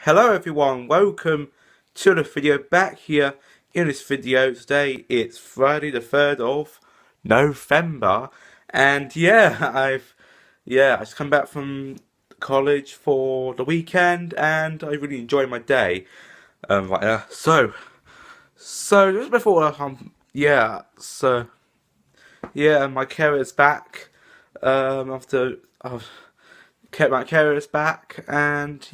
Hello everyone, welcome to the video back here in this video. Today it's Friday the 3rd of November and I just come back from college for the weekend and I really enjoyed my day. So just before my carrot's back. After I've kept my carers back, and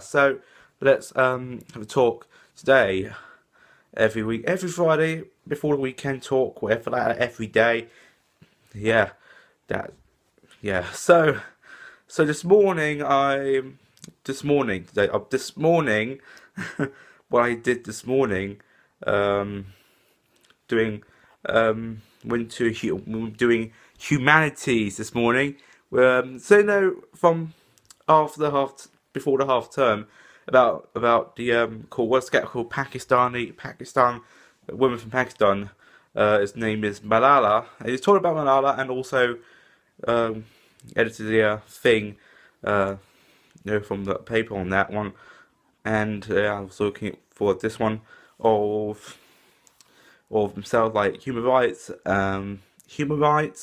so let's have a talk today. Every week, every Friday before the weekend talk, whatever like that, every day. Yeah, that yeah. So this morning today this morning what I did this morning, um doing went to doing humanities this morning. From after the half before the half term about the called what's get called Pakistan a woman from Pakistan. His name is Malala. And he's talking about Malala and also um, edited the thing, uh, from the paper on that one. And I was looking for this one of themselves, like human rights,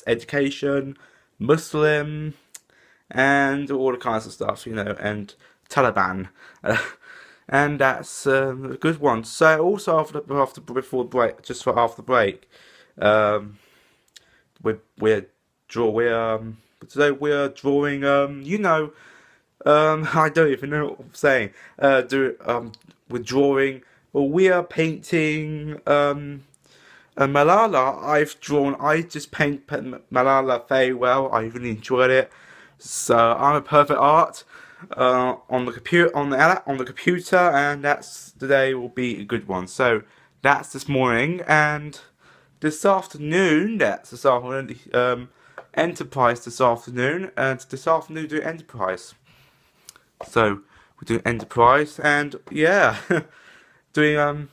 education, Muslim, and all the kinds of stuff, and Taliban, and that's a good one. So also after before the break, just for after the break, um, we're draw we're today we're drawing I don't even know what I'm saying. We're drawing. Well, we are painting. Malala, I just paint Malala very well. I really enjoyed it. So I'm a perfect art on the computer, on the computer, and that's today will be a good one. So that's this morning, and this afternoon, Enterprise this afternoon, and this afternoon do Enterprise. So we're doing Enterprise, and doing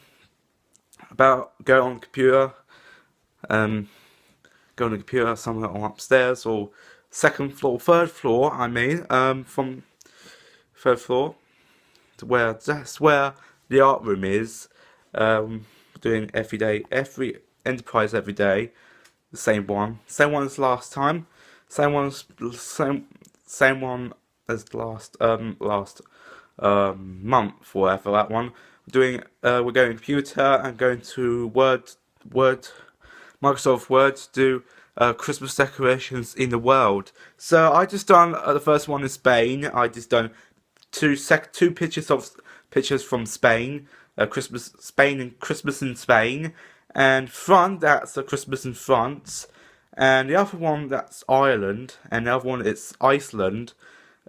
about go on the computer, um, go on the computer somewhere on upstairs or second floor, third floor. From third floor to where that's where the art room is. Doing every day, every Enterprise every day, the same one as last time, same one as last month, whatever that one. We're going computer and going to Microsoft Word to do Christmas decorations in the world. So I just done the first one in Spain. I just done two pictures from Spain, Christmas in Spain, and front that's a Christmas in France, and the other one that's Ireland, and the other one it's Iceland.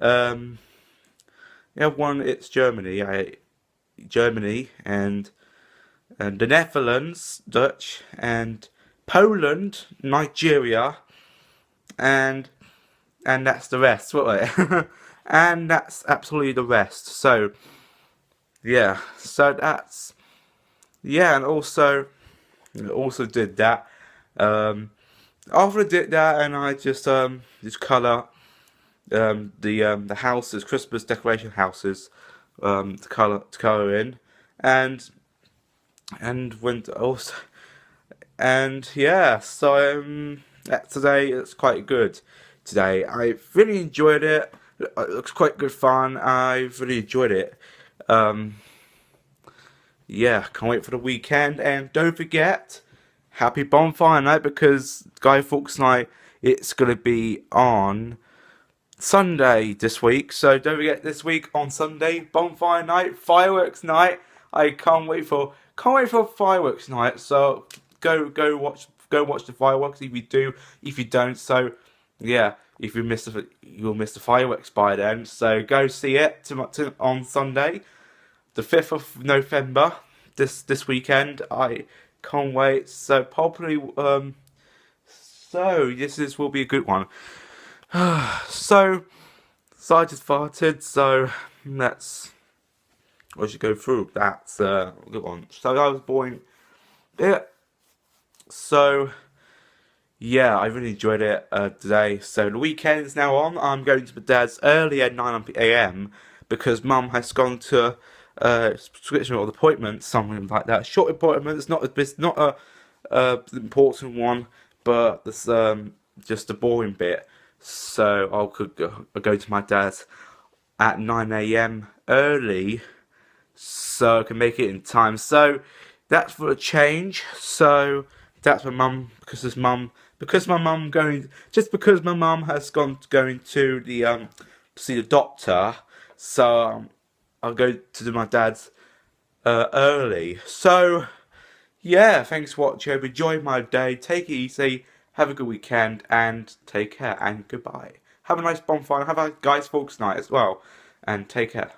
Um, the other one it's Germany and the Netherlands, Dutch, and Poland, Nigeria, and that's the rest, won't it? And that's absolutely the rest. So so that's and also did that. Um, After I did that, and I just colour the houses, Christmas decoration houses, to colour in, and went also and today it's quite good. Today I really enjoyed it. It looks quite good fun. I really enjoyed it. Um, can't wait for the weekend. And don't forget, happy Bonfire Night, because Guy Fawkes Night it's gonna be on Sunday this week. So don't forget, this week on Sunday, Bonfire Night, fireworks night. I can't wait for fireworks night. So go watch the fireworks if you don't. So if you miss you'll miss the fireworks by then. So go see it on Sunday, the 5th of November. This weekend. I can't wait. So probably this will be a good one. So I just farted. So let's I should go through. That's a good one. So I was born. Yeah. So I really enjoyed it today. So the weekend is now on. I'm going to my dad's early at 9 a.m. because Mum has gone to prescription or appointment, something like that. Short appointment. It's not a important one, but it's just a boring bit. So I'll go to my dad's at 9 a.m. early, so I can make it in time. So that's for a change. So that's my mum, because my mum has going to the to see the doctor. So I'll go to my dad's early. So yeah, thanks for watching. Hope you enjoyed my day. Take it easy. Have a good weekend and take care and goodbye. Have a nice bonfire. Have a guys' folks night as well, and take care.